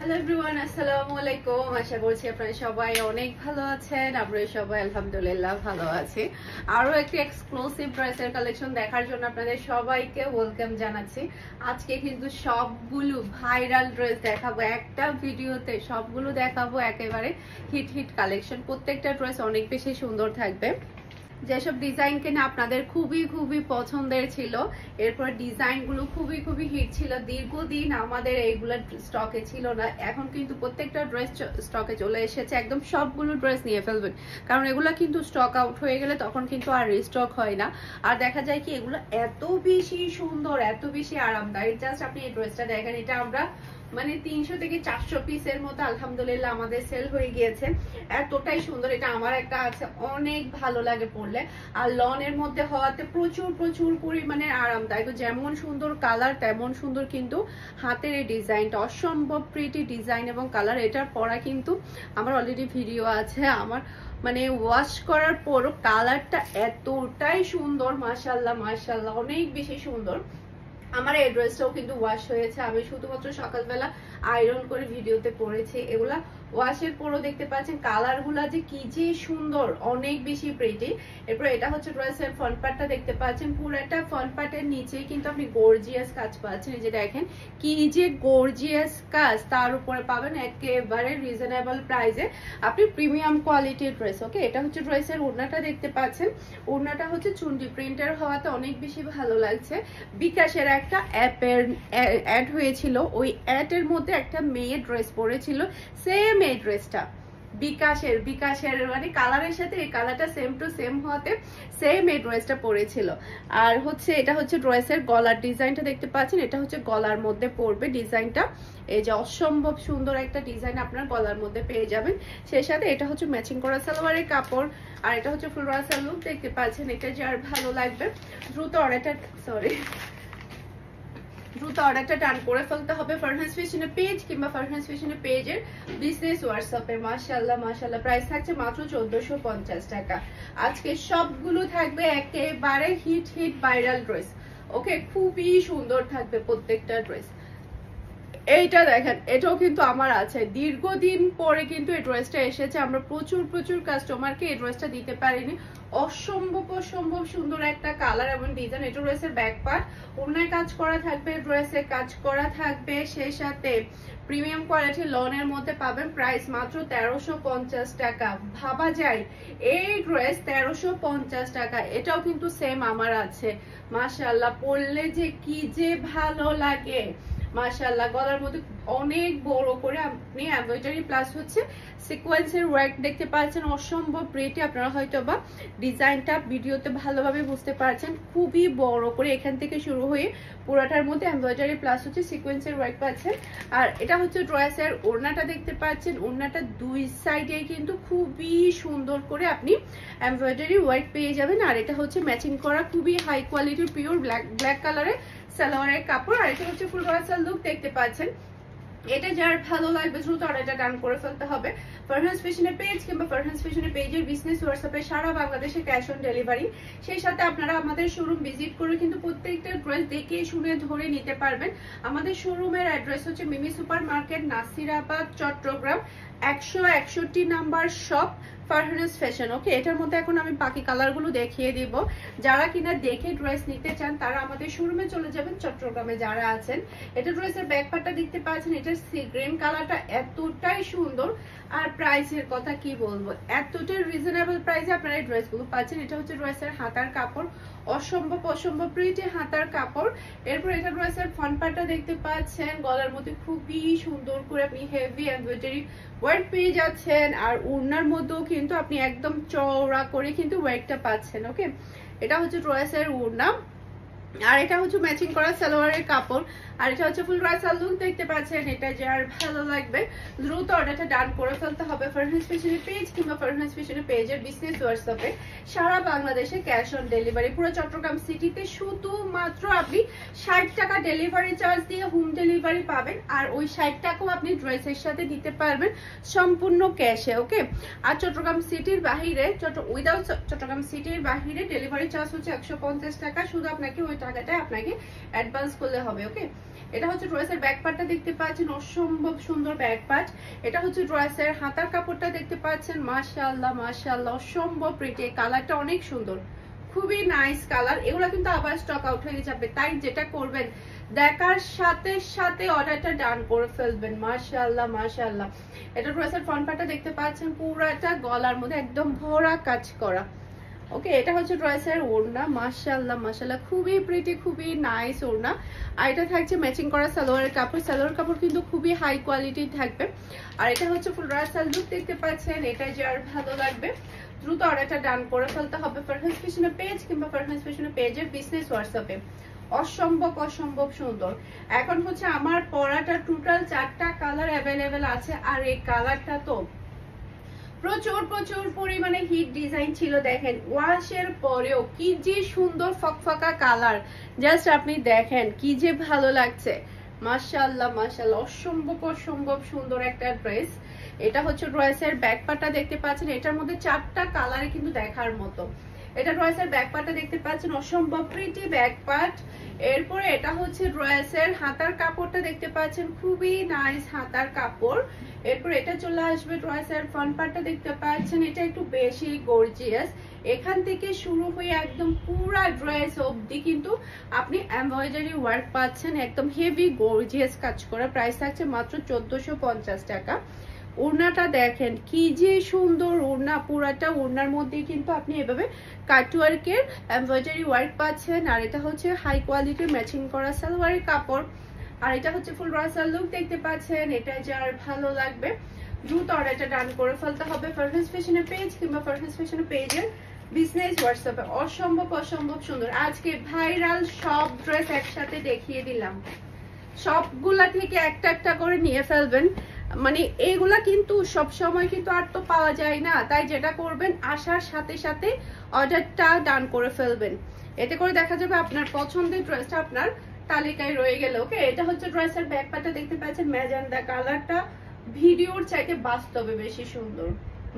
Hello everyone, আসসালামু আলাইকুম। আশা করছি আপনারা সবাই অনেক ভালো আছেন। আমরা সবাই আলহামদুলিল্লাহ ভালো আছি। আরো একটি এক্সক্লুসিভ ড্রেসের কালেকশন দেখার জন্য আপনাদের সবাইকে ওয়েলকাম জানাচ্ছি। আজকে কিন্তু সবগুলো ভাইরাল ড্রেস দেখাবো একটা ভিডিওতে, সবগুলো দেখাবো একেবারে হিট হিট কালেকশন। প্রত্যেকটা ড্রেস অনেক বেশি সুন্দর থাকবে। যেসব ডিজাইন কিনা আপনাদের খুবই পছন্দের ছিল, এরপর ডিজাইনগুলো খুবই হিট ছিল। দীর্ঘদিন আমাদের এইগুলো স্টকে ছিল না, এখন কিন্তু প্রত্যেকটা ড্রেস স্টকে চলে এসেছে। একদম সবগুলো ড্রেস নিয়ে ফেলবেন, কারণ এগুলো কিন্তু স্টক আউট হয়ে গেলে তখন কিন্তু আর রিস্টক হয় না। আর দেখা যায় কি এগুলো এত বেশি সুন্দর, এত বেশি আরামদায়ক। জাস্ট আপনি এই ড্রেসটা দেখেন, এটা আমরা মানে 300 থেকে 400 পিসের মতো আলহামদুলিল্লাহ আমাদের সেল হয়ে গিয়েছে। এতটাই সুন্দর, এটা আমার একটা আছে, অনেক ভালো লাগে পরলে। আর লনের মধ্যে হওয়াতে প্রচুর পরিমাণে আরামদায়ক। যেমন সুন্দর কালার তেমন সুন্দর কিন্তু হাতের এই ডিজাইনটা, অসম্ভব প্রিটি ডিজাইন এবং কালার। এটার পরা কিন্তু আমার অলরেডি ভিডিও আছে। আমার মানে ওয়াশ করার পরও কালারটা এতটাই সুন্দর, মাশাআল্লাহ অনেক বেশি সুন্দর। আমার এই ড্রেসটাও কিন্তু ওয়াশ হয়েছে, আমি শুধুমাত্র সকালবেলা আয়রন করে ভিডিওতে পরেছি। এগুলা ওয়াশের পরও দেখতে পাচ্ছেন কালার গুলা যে কি যে সুন্দর, অনেক বেশি প্রিটি। এরপর এটা হচ্ছে ড্রেসের ফ্রন্ট পার্টটা দেখতে পাচ্ছেন, পুরোটা ফ্রন্ট পার্টের নিচে কিন্তু আপনি গর্জিয়াস কাজ পাচ্ছেন। এই যে দেখেন কি যে গর্জিয়াস কাজ, তার উপরে পাবেন একেবারে রিজনেবল প্রাইসে আপনি প্রিমিয়াম কোয়ালিটির ড্রেস। ওকে, এটা হচ্ছে ড্রেসের ওড়নাটা দেখতে পাচ্ছেন। ওড়নাটা হচ্ছে চুন্ডি প্রিন্টার হওয়াতে অনেক বেশি ভালো লাগছে। বিকাশের একটা অ্যাপের অ্যাড হয়েছিল, ওই অ্যাডের মধ্যে একটা মেয়ে ড্রেস পরেছিল, সেম এই ড্রেসটা বিকাশের মানে কালারের সাথে এই কালারটা সেম টু সেম হওয়াতে সেম এই ড্রেসটা পরেছিল। আর হচ্ছে এটা হচ্ছে ড্রেসের গলার ডিজাইনটা দেখতে পাচ্ছেন, এটা হচ্ছে গলার মধ্যে পড়বে ডিজাইনটা। এই যে অসম্ভব সুন্দর একটা ডিজাইন আপনার গলার মধ্যে পেয়ে যাবেন। সেই সাথে এটা হচ্ছে ম্যাচিং করা সালোয়ারের কাপড়, আর এটা হচ্ছে ফুল রাসাল লুক দেখতে পাচ্ছেন। এটা যার ভালো লাগবে দ্রুত অর্ডারটা টান করে ফেলতে হবে ফারহানাস ফ্যাশনের পেজ কিংবা ফারহানাস ফ্যাশনের পেজের বিজনেস হোয়াটসঅ্যাপে। মাশাআল্লাহ প্রাইস থাকছে মাত্র 1450 টাকা। আজকে সবগুলো থাকবে একেবারে হিট ভাইরাল ড্রেস। ওকে, খুবই সুন্দর থাকবে প্রত্যেকটা ড্রেস। এইটা দেখেন, এটাও কিন্তু আমার আছে, দীর্ঘদিন পরে কিন্তু এই ড্রেসটা এসেছে। আমরা প্রচুর কাস্টমারকে এই ড্রেসটা দিতে পারিনি। অসম্ভব সুন্দর একটা কালার এবং ডিজাইন। এটা ড্রেসের ব্যাক পার্ট, ওড়নায় কাজ করা থাকবে, ড্রেসে কাজ করা থাকবে, সেই সাথে প্রিমিয়াম কোয়ালিটি লনের মধ্যে পাবেন। প্রাইস মাত্র 1350 টাকা। ভাবা যায় এই ড্রেস 1350 টাকা। এটাও কিন্তু সেম আমার আছে। মাশাআল্লাহ, পরলে যে কি যে ভালো লাগে মাশাআল্লাহ। গলার মধ্যে অনেক বড় করে আপনি এমব্রয়ডারি প্লাস হচ্ছে সিকোয়েন্সের ওয়ার্ক দেখতে পাচ্ছেন, অসম্ভব প্রিটি। আপনারা হয়তো বা ডিজাইনটা ভিডিওতে ভালোভাবে বুঝতে পারছেন। খুবই বড় করে এখান থেকে শুরু হয়ে পুরোটার মধ্যে এমব্রয়ডারি প্লাস হচ্ছে সিকোয়েন্সের ওয়ার্ক পাচ্ছেন। আর এটা হচ্ছে ড্রেসের ওড়নাটা দেখতে পাচ্ছেন। ওড়নাটা দুই সাইডে কিন্তু খুবই সুন্দর করে আপনি এমব্রয়ডারি ওয়ার্ক পেয়ে যাবেন। আর এটা হচ্ছে ম্যাচিং করা খুবই হাই কোয়ালিটির পিওর ব্ল্যাক কালারের সালোয়ারের কাপড়। আর এটা হচ্ছে ফুল রাসাল লুক দেখতে পাচ্ছেন। এটা যার ভালো লাগবে দ্রুত অর্ডারটা ডান করে ফেলতে হবে ফারহানাস ফ্যাশনের পেজ কিংবা ফারহানাস ফ্যাশনের পেজের বিজনেস হোয়াটসঅ্যাপে সারা বাংলাদেশে ক্যাশ অন ডেলিভারি। সেই সাথে আপনারা আমাদের শোরুম ভিজিট করে কিন্তু প্রত্যেকটা ড্রেস দেখে শুনে ধরে নিতে পারবেন। আমাদের শোরুমের অ্যাড্রেস হচ্ছে Mimi super market, Nasirabad, Chattogram, 161 number shop Farhana's fashion. Okay, এটার মধ্যে এখন আমি বাকি কালারগুলো দেখিয়ে দিব। যারা কিনা দেখে ড্রেস নিতে চান তারা আমাদের শোরুমে চলে যাবেন, চট্টগ্রামে যারা আছেন। এটা ড্রেসের ব্যাক পার্টটা দেখতে পাচ্ছেন, এটা সি গ্রিন কালারটা এতটাই সুন্দর। আর প্রাইসের কথা কি বলবো, এতটাই রিজনেবল প্রাইসে আপনারা এই ড্রেসগুলো পাচ্ছেন। এটা হচ্ছে ড্রেসের হাতার কাপড়, অসম্ভব প্রিটি হাতার কাপড়। এরপর এটা ড্রেসের ফ্রন্ট পার্টটা দেখতে পাচ্ছেন, গলার মধ্যে খুবই সুন্দর করে আপনি হেভি এমব্রয়ডারি ওয়ার্ক পেয়ে যাচ্ছেন। আর ওড়নার মধ্যেও কিন্তু আপনি একদম চওড়া করে কিন্তু ওয়ার্কটা পাচ্ছেন। ওকে, এটা হচ্ছে ড্রেসের ওড়না, আর এটা হচ্ছে ম্যাচিং করা সালোয়ারের কাপড়। আর এটা হচ্ছে ফুল রাসাল লুক দেখতে পাচ্ছেন। এটা যার ভালো লাগবে দ্রুত অর্ডারটা ডান করে ফেলতে হবে ফারহানাস ফ্যাশনের পেজ কিংবা ফারহানাস ফ্যাশনের পেজের বিজনেস হোয়াটসঅ্যাপে সারা বাংলাদেশে ক্যাশ অন ডেলিভারি। পুরো চট্টগ্রাম সিটিতে শুধুমাত্র আপনি 60 টাকা ডেলিভারি চার্জ দিয়ে হোম ডেলিভারি পাবেন। আর ওই 60 টাকাও আপনি ড্রেসের সাথে দিতে পারবেন সম্পূর্ণ ক্যাশে। ওকে, আর চট্টগ্রাম সিটির বাহিরে উইদাউট চট্টগ্রাম সিটির বাহিরে ডেলিভারি চার্জ হচ্ছে 150 টাকা। শুধু আপনাকে ওই টাকাটা আপনাকে অ্যাডভান্স করলে হবে। ওকে, এটা হচ্ছে ড্রেসের ব্যাক পার্টটা দেখতে পাচ্ছেন, অসম্ভব সুন্দর ব্যাক পার্ট। এটা হচ্ছে ড্রেসের হাতার কাপড়টা দেখতে পাচ্ছেন, মাশাআল্লাহ মাশাআল্লাহ অসম্ভব প্রিটি। কালারটা অনেক সুন্দর, খুবই নাইস কালার। এগুলো কিন্তু আবার স্টক আউট হয়ে যাবে, তাই যেটা করবেন দেখার সাথে সাথে অর্ডারটা ডান করে ফেলবেন। মাশাআল্লাহ মাশাআল্লাহ। এটা ড্রেসের ফ্রন্ট পার্টটা দেখতে পাচ্ছেন, পুরাটা গলার মধ্যে একদম ভরা কাজ করা। ওকে, এটা হচ্ছে ড্রেসের ওড়না, মাশাআল্লাহ মাশাআল্লাহ খুবই প্রিটি, খুবই নাইস ওড়না। আর এটা থাকছে ম্যাচিং করা সালোয়ারের কাপড়। সালোয়ার কাপড় কিন্তু খুবই হাই কোয়ালিটির থাকবে। আর এটা হচ্ছে ফুল রাসাল লুক দেখতে পাচ্ছেন। এটা যার ভালো লাগবে দ্রুত অর্ডারটা ডান করে ফেলতে হবে ফারহানাস ফ্যাশনের পেজ কিংবা ফারহানাস ফ্যাশনের পেজের বিজনেস হোয়াটসঅ্যাপে। অসম্ভব অসম্ভব সুন্দর। এখন হচ্ছে আমার পরাটা টোটাল 4টা কালার অ্যাভেলেবেল আছে। আর এই কালারটা তো প্রচুর প্রচুর পরিমাণে হিট ডিজাইন ছিল। দেখেন ওয়াশের পরেও কি যে সুন্দর ফকফকা কালার, জাস্ট আপনি দেখেন কি যে ভালো লাগছে। মাশাআল্লাহ মাশাআল্লাহ অসম্ভব অসম্ভব সুন্দর একটা ড্রেস। এটা হচ্ছে ড্রেসের ব্যাক পার্টটা দেখতে পাচ্ছেন, এটার মধ্যে 4টা কালারে কিন্তু দেখার মতো। এটা ড্রেসের ব্যাক পার্টটা দেখতে পাচ্ছেন, অসম্ভব প্রিটি ব্যাক পার্ট। এরপরে এটা হচ্ছে ড্রেসের হাতার কাপড়টা দেখতে পাচ্ছেন, খুবই নাইস হাতার কাপড়। এরপর এটা চলে আসবে ড্রেসের ফ্রন্ট পার্টটা দেখতে পাচ্ছেন, এটা একটু বেশি গর্জিয়াস। এখান থেকে শুরু হয়ে একদম পুরা ড্রেস অবধি কিন্তু আপনি এমব্রয়ডারি ওয়ার্ক পাচ্ছেন, একদম হেভি গর্জিয়াস কাজ করা। প্রাইস থাকছে মাত্র 1450 টাকা। ওড়নাটা দেখেন কি যে সুন্দর ওড়না, পুরাটা ওড়নার মধ্যে কিন্তু আপনি এভাবে কাটওয়ার্কের এমব্রয়ডারি ওয়ার্ক পাচ্ছেন। আর এটা হচ্ছে হাই কোয়ালিটির ম্যাচিং করা সালোয়ারের কাপড়। আর এটা হচ্ছে ফুল রাসাল লুক দেখতে পাচ্ছেন। এটা যার ভালো লাগবে দ্রুত অর্ডারটা ডান করে ফেলতে হবে ফারহানাস ফ্যাশনের পেজ কিংবা ফারহানাস ফ্যাশনের পেজের বিজনেস হোয়াটসঅ্যাপে। অসম্ভব অসম্ভব সুন্দর। আজকে ভাইরাল সব ড্রেস একসাথে দেখিয়ে দিলাম, সবগুলা থেকে একটা একটা করে নিয়ে ফেলবেন। মানে এগুলা কিন্তু সব সময় কিন্তু আর তো পাওয়া যায় না, তাই যেটা করবেন আসার সাথে সাথে অর্ডারটা ডান করে ফেলবেন। এতে করে দেখা যাবে আপনার পছন্দের ড্রেসটা আপনার তালিকায় রয়ে গেল। ওকে, এটা হচ্ছে ড্রেসের ব্যাক পার্টটা দেখতে পাচ্ছেন, ম্যাজেন্ডা কালারটা ভিডিওর চাইতে বাস্তবে বেশি সুন্দর।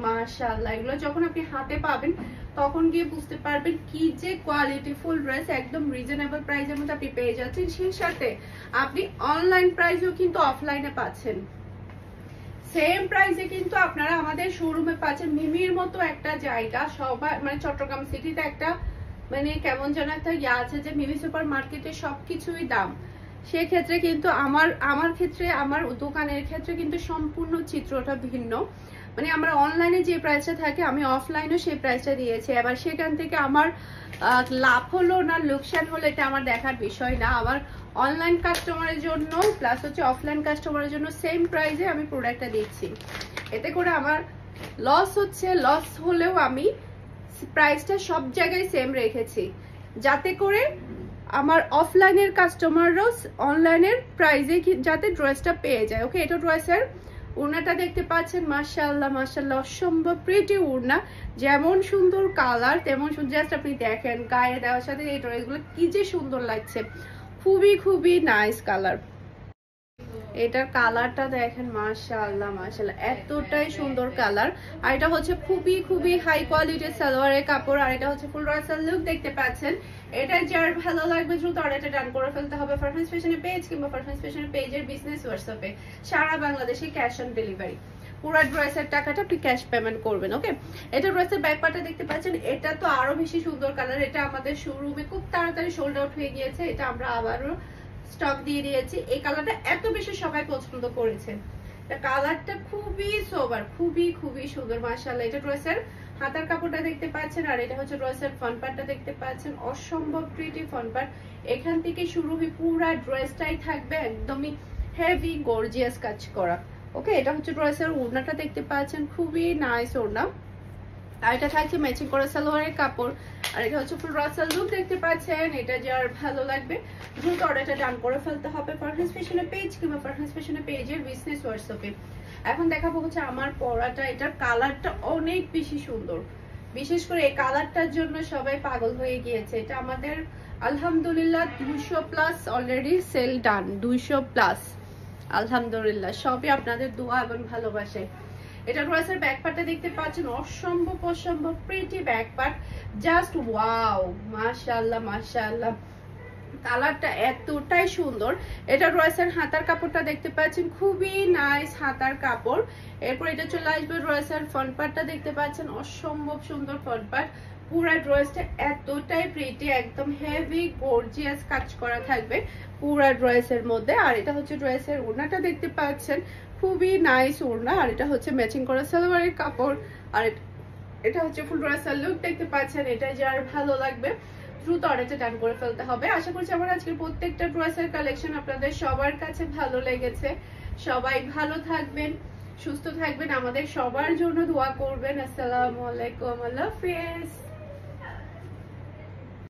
মাশাআল্লাহ, এগুলো যখন আপনি হাতে পাবেন তখন গিয়ে বুঝতে পারবেন কি যে কোয়ালিটি ফুল ড্রেস, একদম রিজনেবল প্রাইসের মধ্যে আপনি পেয়ে যাচ্ছেন। সেই সাথে আপনি অনলাইন প্রাইসেও কিন্তু অফলাইনে পাচ্ছেন, সেম প্রাইসে কিন্তু আপনারা আমাদের শোরুমে পাচ্ছেন। মিমির মতো একটা জায়গা সবাই মানে চট্টগ্রাম সিটিতে একটা মানে কেমন যেন একটা ইয়ে আছে যে মিমি সুপার মার্কেটে সবকিছুই দাম। সেক্ষেত্রে কিন্তু আমার ক্ষেত্রে, আমার দোকানের ক্ষেত্রে কিন্তু সম্পূর্ণ চিত্রটা ভিন্ন। মানে আমরা অনলাইনে যে প্রাইসটা থাকে আমি অফলাইনেও সেই প্রাইসটা দিয়েছি। এবার সেখান থেকে আমার লাভ হলো না লোকসান হলো এটা আমার দেখার বিষয় না। আমার অনলাইন কাস্টমারের জন্য প্লাস হচ্ছে অফলাইন কাস্টমারের জন্য সেম প্রাইসে আমি প্রোডাক্টটা দিচ্ছি। এতে করে আমার লস হচ্ছে, লস হলেও আমি প্রাইসটা সব জায়গায় সেম রেখেছি যাতে করে আমার অফলাইনের কাস্টমাররাও অনলাইনের প্রাইসে যাতে ড্রেসটা পেয়ে যায়। ওকে, এটা ড্রেসের ওড়নাটা দেখতে পাচ্ছেন, মাশাআল্লাহ মাশাআল্লাহ অসম্ভব প্রিটি ওড়না। যেমন সুন্দর কালার তেমন সুন্দর, জাস্ট আপনি দেখেন গায়ে দেওয়ার সাথে এই ড্রেসগুলো কি যে সুন্দর লাগছে, খুবই খুবই নাইস কালার। এটার কালারটা দেখেন, মাশাআল্লাহ মাশাআল্লাহ এতটাই সুন্দর কালার। আর এটা হচ্ছে খুবই খুবই হাই কোয়ালিটির সালোয়ারের কাপড়। আর এটা হচ্ছে ফুল রাসাল লুক দেখতে পাচ্ছেন। এটা যার ভালো লাগবে দ্রুত অর্ডারটা ডান করে ফেলতে হবে ফারহানাস ফ্যাশনের পেজ কিংবা ফারহানাস ফ্যাশনের পেজের বিজনেস হোয়াটসঅ্যাপে। সারা বাংলাদেশে ক্যাশ অন ডেলিভারি, পুরো ড্রেসের টাকাটা আপনি ক্যাশ পেমেন্ট করবেন। ওকে, এটা ড্রেসের ব্যাক পার্টটা দেখতে পাচ্ছেন, এটা তো আরো বেশি সুন্দর কালার। এটা আমাদের শোরুমে খুব তাড়াতাড়ি সোল্ড আউট হয়ে গিয়েছে, এটা আমরা আবারও স্টক দিয়ে দিয়েছি। এই কালারটা এত বেশি সবাই পছন্দ করেছে, এটা কালারটা খুবই সোবার, খুবই খুবই সুন্দর মাশাআল্লাহ। এটা ড্রেসের হাতার কাপড়টা দেখতে পাচ্ছেন। আর এটা হচ্ছে ড্রেসের ফ্রন্ট পার্টটা দেখতে পাচ্ছেন, অসম্ভব প্রিটি ফ্রন্ট পার্ট। এখান থেকে শুরু হয়ে পুরো ড্রেসটাই থাকবে একদমই হেভি গর্জিয়াস কাজ করা। ওকে, এটা হচ্ছে ড্রেসের ওড়নাটা দেখতে পাচ্ছেন, খুবই নাইস ওড়না। আর এটা থাকছে ম্যাচিং করা সালোয়ারের কাপড়। আর এটা হচ্ছে ফুল রাসাল লুক দেখতে পাচ্ছেন। এটা যার ভালো লাগবে দ্রুত অর্ডারটা ডান করে ফেলতে হবে ফারহানাস ফ্যাশনের পেজ কিংবা ফারহানাস ফ্যাশনের পেজের বিজনেস হোয়াটসঅ্যাপে। এখন দেখাবো হচ্ছে আমার পরাটা, এটার কালারটা অনেক বেশি সুন্দর, বিশেষ করে এই কালারটার জন্য সবাই পাগল হয়ে গিয়েছে। এটা আমাদের আলহামদুলিল্লাহ 200+ অলরেডি সেল ডান, 200+ আলহামদুলিল্লাহ, সবই আপনাদের দোয়া এবং ভালোবাসায়। এটা ড্রেসের ব্যাক পার্টটা দেখতে পাচ্ছেন, অসম্ভব অসম্ভব pretty back part, just wow মাশাআল্লাহ মাশাআল্লাহ কালারটা এতটাই সুন্দর। এটা ড্রেসের হাতার কাপড়টা দেখতে পাচ্ছেন, খুবই নাইস হাতার কাপড়। এরপর এটা চলে আসবে ড্রেসের ফ্রন্ট পার্টটা দেখতে পাচ্ছেন, অসম্ভব সুন্দর ফ্রন্ট পার্ট। পুরো ড্রেসটা এতটাই প্রিটি, একদম হেভি গর্জিয়াস কাজ করা থাকবে পুরো ড্রেসের মধ্যে। আর এটা হচ্ছে ড্রেসের ওড়নাটা দেখতে পাচ্ছেন, খুবই নাইস ওড়না। আর এটা হচ্ছে ম্যাচিং করা সালোয়ারের কাপড়। আর এটা হচ্ছে ফুল ড্রেসের লুক দেখতে পাচ্ছেন। এটা যার ভালো লাগবে দ্রুত অর্ডারটা ডান করে ফেলতে হবে। আশা করছি আমার আজকের প্রত্যেকটা ড্রেসের কালেকশন আপনাদের সবার কাছে ভালো লেগেছে। সবাই ভালো থাকবেন, সুস্থ থাকবেন, আমাদের সবার জন্য দোয়া করবেন। আসসালামু আলাইকুম, আল্লাহ হাফেজ।